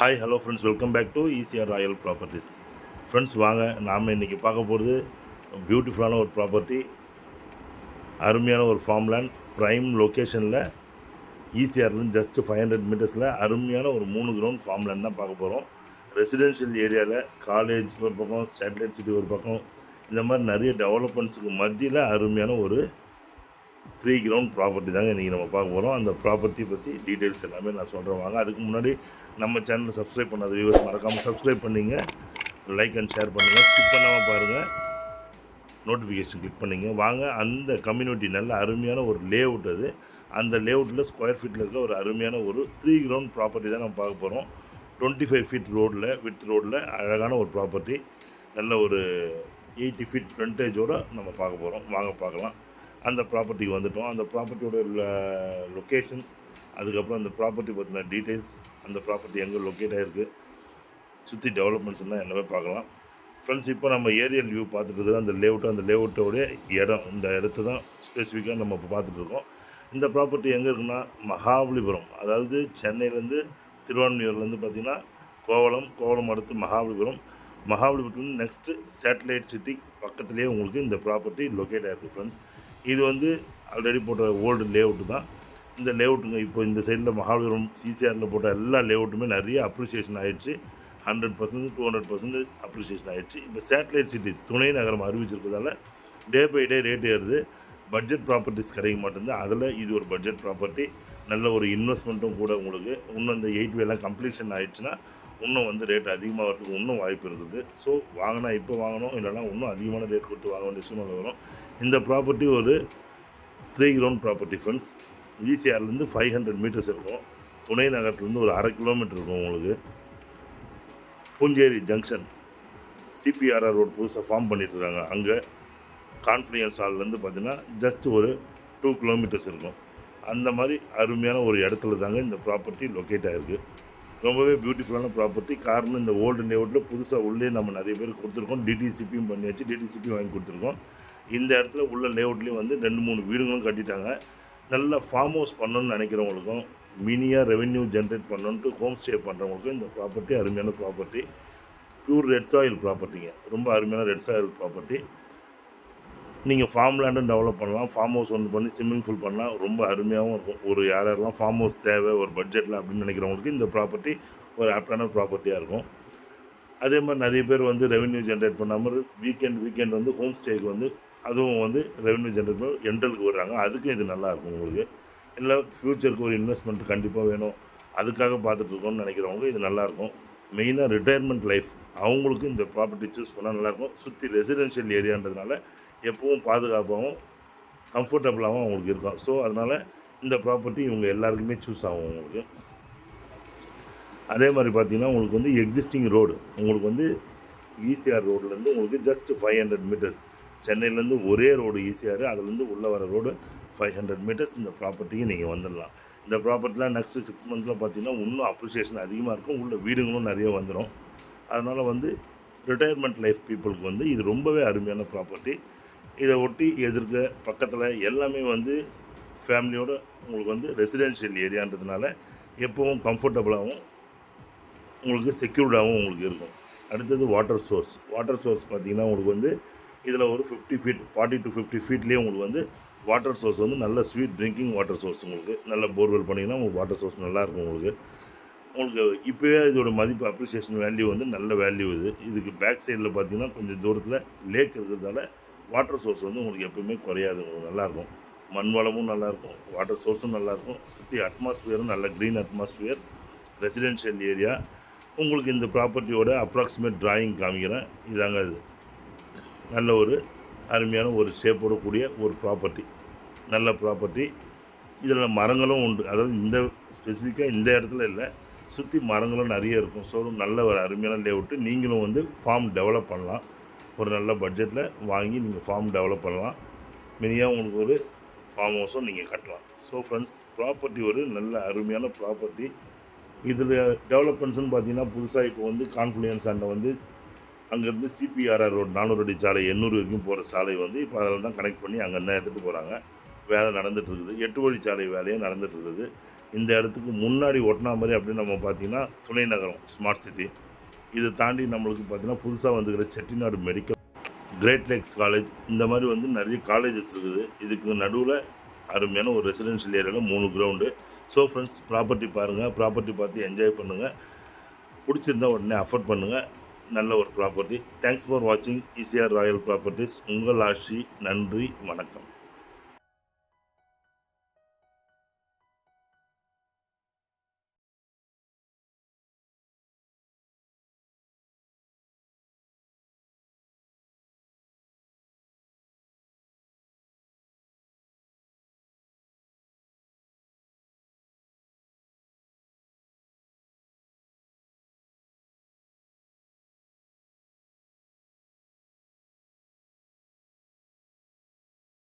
Hi hello friends, welcome back to ECR royal properties. Friends வாங்க, நாம் இன்றைக்கி பார்க்க போகிறது பியூட்டிஃபுல்லான ஒரு ப்ராப்பர்ட்டி, அருமையான ஒரு ஃபார்ம் லேண்ட், ப்ரைம் லொக்கேஷனில் ஈசிஆர்லேருந்து ஜஸ்ட்டு 500 மீட்டர்ஸில் அருமையான ஒரு 3 கிரவுண்ட் ஃபார்ம் லேண்ட் தான் பார்க்க போகிறோம். ரெசிடென்ஷியல் ஏரியாவில் காலேஜ் ஒரு பக்கம், சேட்டலைட் சிட்டி ஒரு பக்கம், இந்த மாதிரி நிறைய டெவலப்மெண்ட்ஸுக்கு மத்தியில் அருமையான ஒரு 3 கிரவுண்ட் ப்ராப்பர்ட்டி தாங்க இன்றைக்கி நம்ம பார்க்க போகிறோம். அந்த ப்ராப்பர்ட்டி பற்றி டீட்டெயில்ஸ் எல்லாமே நான் சொல்கிறேன் வாங்க. அதுக்கு முன்னாடி நம்ம சேனலை சப்ஸ்கிரைப் பண்ணாத வியூவர்ஸ் மறக்காமல் சப்ஸ்கிரைப் பண்ணிங்க, லைக் அண்ட் ஷேர் பண்ணுங்கள், ஸ்கிப் பண்ணாமல் பாருங்கள், நோட்டிஃபிகேஷன் கிளிக் பண்ணிங்க. வாங்க, அந்த கம்யூனிட்டி நல்ல அருமையான ஒரு லேஅவுட் அது. அந்த லேஅவுட்டில் ஸ்கொயர் ஃபீட்டில் இருக்க ஒரு அருமையான ஒரு 3 கிரவுண்ட் ப்ராப்பர்ட்டி தான் நம்ம பார்க்க போகிறோம். 25 ஃபீட் ரோடில், வித் ரோடில் அழகான ஒரு ப்ராப்பர்ட்டி, நல்ல ஒரு 80 ஃபீட் ஃப்ரண்டேஜோடு நம்ம பார்க்க போகிறோம். வாங்க பார்க்கலாம். அந்த ப்ராப்பர்ட்டிக்கு வந்துவிட்டோம். அந்த ப்ராப்பர்ட்டியோட லொக்கேஷன், அதுக்கப்புறம் அந்த ப்ராப்பர்ட்டி பற்றின டீட்டெயில்ஸ், அந்த ப்ராப்பர்ட்டி எங்கே லொக்கேட் ஆகிருக்கு, சுற்றி டெவலப்மெண்ட்ஸ்னால் எல்லாமே பார்க்கலாம். ஃப்ரெண்ட்ஸ், இப்போ நம்ம ஏரியல் வியூ பார்த்துட்டு இருக்குது அந்த லேஅவுட்டு, அந்த லேஅவுட்டோடைய இடம், இந்த இடத்த தான் ஸ்பெசிஃபிக்காக நம்ம இப்போ பார்த்துட்ருக்கோம். இந்த ப்ராப்பர்ட்டி எங்கே இருக்குன்னா மகாபலிபுரம், அதாவது சென்னையிலேருந்து திருவான்மியூர்லேருந்து பார்த்திங்கன்னா கோவளம் அடுத்து மகாபலிபுரத்துலேருந்து நெக்ஸ்ட்டு சேட்டலைட் சிட்டி பக்கத்துலேயே உங்களுக்கு இந்த ப்ராப்பர்ட்டி லொக்கேட் ஆகிருக்கு. ஃப்ரெண்ட்ஸ், இது வந்து ஆல்ரெடி போட்ட ஓல்டு லேஅவுட்டு தான். இந்த லேஅவுட்டுங்க இப்போ இந்த சைடில் மகாபலிபுரம் சிசிஆரில் போட்ட எல்லா லேஅவுட்டுமே நிறைய அப்ரிசியேஷன் ஆகிடுச்சு. 100%, 200% அப்ரிசியேஷன் ஆகிடுச்சு. இப்போ சேட்டலைட் சிட்டி துணை நகரம் அறிவிச்சிருக்கிறதால டே பை டே ரேட் ஏறுது. பட்ஜெட் ப்ராப்பர்ட்டிஸ் கிடைக்க மாட்டேங்குது. அதில் இது ஒரு பட்ஜெட் ப்ராப்பர்ட்டி, நல்ல ஒரு இன்வெஸ்ட்மெண்ட்டும் கூட. உங்களுக்கு இன்னும் இந்த 8 வேலாம் கம்ப்ளீஷன் ஆகிடுச்சுன்னா இன்னும் வந்து ரேட் அதிகமாகிறதுக்கு இன்னும் வாய்ப்பு இருக்குது. ஸோ வாங்கினா இப்போ வாங்கணும், இல்லைனா இன்னும் அதிகமான ரேட் கொடுத்து வாங்க வேண்டிய சூழ்நிலை வரும். இந்த ப்ராப்பர்ட்டி ஒரு 3 கிரவுண்ட் ப்ராப்பர்ட்டி. ஃப்ரெண்ட்ஸ், ஈசிஆர்லேருந்து 500 மீட்டர்ஸ் இருக்கும். துணை நகரத்துலேருந்து ஒரு 1/2 கிலோமீட்டர் இருக்கும். உங்களுக்கு பூஞ்சேரி ஜங்ஷன் சிபிஆர்ஆர் ரோட் புதுசாக ஃபார்ம் பண்ணிட்டுருக்காங்க. அங்கே கான்ஃபிடன்ஸ் ஹால்லேருந்து பார்த்திங்கன்னா ஜஸ்ட் ஒரு 2 கிலோமீட்டர்ஸ் இருக்கும். அந்த மாதிரி அருமையான ஒரு இடத்துல தாங்க இந்த ப்ராப்பர்ட்டி லொக்கேட் ஆகிருக்கு. ரொம்பவே பியூட்டிஃபுல்லான ப்ராப்பர்ட்டி. காரணம், இந்த ஓல்டு லேஅவுட்டில் புதுசாக உள்ளே நம்ம நிறைய பேர் கொடுத்துருக்கோம். டிடிசிபியும் பண்ணியாச்சு, டிடிசிபியும் வாங்கி கொடுத்துருக்கோம். இந்த இடத்துல உள்ள லேஅவுட்லேயும் வந்து 2-3 வீடுகளும் கட்டிட்டாங்க. நல்ல ஃபார்ம் ஹவுஸ் பண்ணணும்னு நினைக்கிறவங்களுக்கும், மினியாக ரெவென்யூ ஜென்ரேட் பண்ணணுன்ட்டு ஹோம் ஸ்டே பண்ணுறவங்களுக்கும் இந்த ப்ராப்பர்ட்டி அருமையான ப்ராப்பர்ட்டி. பியூர் ரெட் சாயில் ப்ராப்பர்ட்டிங்க, ரொம்ப அருமையான ரெட் சாயில் ப்ராப்பர்ட்டி. நீங்கள் ஃபார்ம் லேண்டும் டெவலப் பண்ணலாம், ஃபார்ம் ஹவுஸ் ஒன்று பண்ணி ஸ்விம்மிங் பூல் பண்ணலாம், ரொம்ப அருமையாகவும் இருக்கும். ஒரு யாரெல்லாம் ஃபார்ம் ஹவுஸ் தேவை ஒரு பட்ஜெட்டில் அப்படின்னு நினைக்கிறவங்களுக்கு இந்த ப்ராப்பர்ட்டி ஒரு ஆப்டான ப்ராப்பர்ட்டியாக இருக்கும். அதே மாதிரி நிறைய பேர் வந்து ரெவென்யூ ஜென்ரேட் பண்ணாமல் வீக்கெண்ட் வந்து ஹோம் ஸ்டேக்கு வந்து அதுவும் வந்து ரெவென்யூ ஜென்ரேட் பண்ணி என்டலுக்கு வர்றாங்க. அதுக்கும் இது நல்லாயிருக்கும். உங்களுக்கு இல்லை ஃப்யூச்சருக்கு ஒரு இன்வெஸ்ட்மெண்ட் கண்டிப்பாக வேணும், அதுக்காக பார்த்துட்ருக்கோன்னு நினைக்கிறவங்க இது நல்லாயிருக்கும். மெயினாக ரிட்டையர்மெண்ட் லைஃப் அவங்களுக்கு இந்த ப்ராப்பர்ட்டி சூஸ் பண்ணால் நல்லாயிருக்கும். சுற்றி ரெசிடென்ஷியல் ஏரியான்றதுனால எப்பவும் பாதுகாப்பாகவும் கம்ஃபர்டபுளாகவும் அவங்களுக்கு இருக்கும். ஸோ அதனால் இந்த ப்ராப்பர்ட்டி இவங்க எல்லாருக்குமே சூஸ் ஆகும். உங்களுக்கு அதே மாதிரி பார்த்திங்கன்னா உங்களுக்கு வந்து எக்ஸிஸ்டிங் ரோடு, உங்களுக்கு வந்து ஈசிஆர் ரோட்லேருந்து உங்களுக்கு ஜஸ்ட் 500 மீட்டர்ஸ், சென்னையிலேருந்து ஒரே ரோடு ஈசிஆர், அதுலேருந்து உள்ளே வர ரோடு 500 மீட்டர்ஸ். இந்த ப்ராப்பர்ட்டிக்கு நீங்கள் வந்துடலாம். இந்த ப்ராப்பர்ட்டிலாம் நெக்ஸ்ட்டு 6 மந்த்தில் பார்த்திங்கன்னா இன்னும் அப்ரிசியேஷன் அதிகமாக இருக்கும். உள்ள வீடுங்களும் நிறைய வந்துடும். அதனால் வந்து ரிட்டையர்மெண்ட் லைஃப் பீப்புளுக்கு வந்து இது ரொம்பவே அருமையான ப்ராப்பர்ட்டி. இதை ஒட்டி எதிர்க்க பக்கத்தில் எல்லாமே வந்து ஃபேமிலியோடு உங்களுக்கு வந்து ரெசிடென்ஷியல் ஏரியான்றதுனால எப்போவும் கம்ஃபர்டபுளாகவும் உங்களுக்கு செக்யூர்டாகவும் உங்களுக்கு இருக்கும். அடுத்தது வாட்டர் சோர்ஸ் பார்த்திங்கன்னா உங்களுக்கு வந்து இதில் ஒரு 50 ஃபீட் 40 to 50 ஃபீட்லேயே உங்களுக்கு வந்து வாட்டர் சோர்ஸ் வந்து நல்ல ஸ்வீட் ட்ரிங்கிங் வாட்டர் சோர்ஸ். உங்களுக்கு நல்ல போர்வெல் பண்ணிங்கன்னா உங்களுக்கு வாட்டர் சோர்ஸ் நல்லாயிருக்கும். உங்களுக்கு இப்போயே இதோட மதிப்பு அப்ரிசியேஷன் வேல்யூ வந்து நல்ல வேல்யூ. இதுக்கு பேக் சைடில் பார்த்திங்கன்னா கொஞ்சம் தூரத்தில் லேக் இருக்கிறதால வாட்டர் சோர்ஸ் வந்து உங்களுக்கு எப்போயுமே குறையாது. உங்களுக்கு நல்லாயிருக்கும். மண் வளமும் நல்லாயிருக்கும், வாட்டர் சோர்ஸும் நல்லாயிருக்கும். சுற்றி அட்மாஸ்பியரும் நல்ல க்ரீன் அட்மாஸ்பியர், ரெசிடென்ஷியல் ஏரியா. உங்களுக்கு இந்த ப்ராப்பர்ட்டியோட அப்ராக்சிமேட் டிராயிங் காமிக்கிறேன். இதாங்க இது. நல்ல ஒரு அருமையான ஒரு ஷேப்போட கூடிய ஒரு ப்ராப்பர்ட்டி, நல்ல ப்ராப்பர்ட்டி. இதில் மரங்களும் உண்டு, அதாவது இந்த ஸ்பெசிஃபிக்காக இந்த இடத்துல இல்லை, சுற்றி மரங்களும் நிறைய இருக்கும். ஸோ நல்ல ஒரு அருமையான லேஅவுட்டு. நீங்களும் வந்து ஃபார்ம் டெவலப் பண்ணலாம். ஒரு நல்ல பட்ஜெட்டில் வாங்கி நீங்கள் ஃபார்ம் டெவலப் பண்ணலாம். மினியாக உங்களுக்கு ஒரு ஃபார்ம் ஹவுஸும் நீங்கள் கட்டலாம். ஸோ ஃப்ரெண்ட்ஸ், ப்ராப்பர்ட்டி ஒரு நல்ல அருமையான ப்ராப்பர்ட்டி. இதில் டெவலப்மெண்ட்ஸ்னு பார்த்தீங்கன்னா புதுசாக இப்போ வந்து கான்ஃபிடன்ஸ் அண்டை வந்து அங்கேருந்து சிபிஆர்ஆர் ரோடு 400 அடி சாலை 800 வரைக்கும் போகிற சாலை வந்து இப்போ அதில் தான் கனெக்ட் பண்ணி அங்கே தான் எடுத்துகிட்டு போகிறாங்க. வேலை நடந்துகிட்ருக்குது. 8 வழி சாலை வேலையும் நடந்துகிட்ருக்குது. இந்த இடத்துக்கு முன்னாடி ஒட்டினா மாதிரி அப்படின்னு நம்ம பார்த்திங்கன்னா துணை நகரம் ஸ்மார்ட் சிட்டி. இதை தாண்டி நம்மளுக்கு பார்த்திங்கன்னா புதுசாக வந்துக்கிற Chettinad medical, Great Lakes college, இந்த மாதிரி வந்து நிறைய காலேஜஸ் இருக்குது. இதுக்கு நடுவில் அருமையான ஒரு ரெசிடென்ஷியல் ஏரியாவில் 3 கிரவுண்டு. ஸோ ஃப்ரெண்ட்ஸ், ப்ராப்பர்ட்டி பாருங்கள், ப்ராப்பர்ட்டி பார்த்து என்ஜாய் பண்ணுங்கள். பிடிச்சிருந்தால் உடனே அஃபோர்ட் பண்ணுங்கள். நல்ல ஒரு ப்ராப்பர்ட்டி. தேங்க்ஸ் ஃபார் வாட்சிங் ஈசிஆர் ராயல் ப்ராப்பர்ட்டிஸ். உங்கள் ஆஷி. நன்றி, வணக்கம்.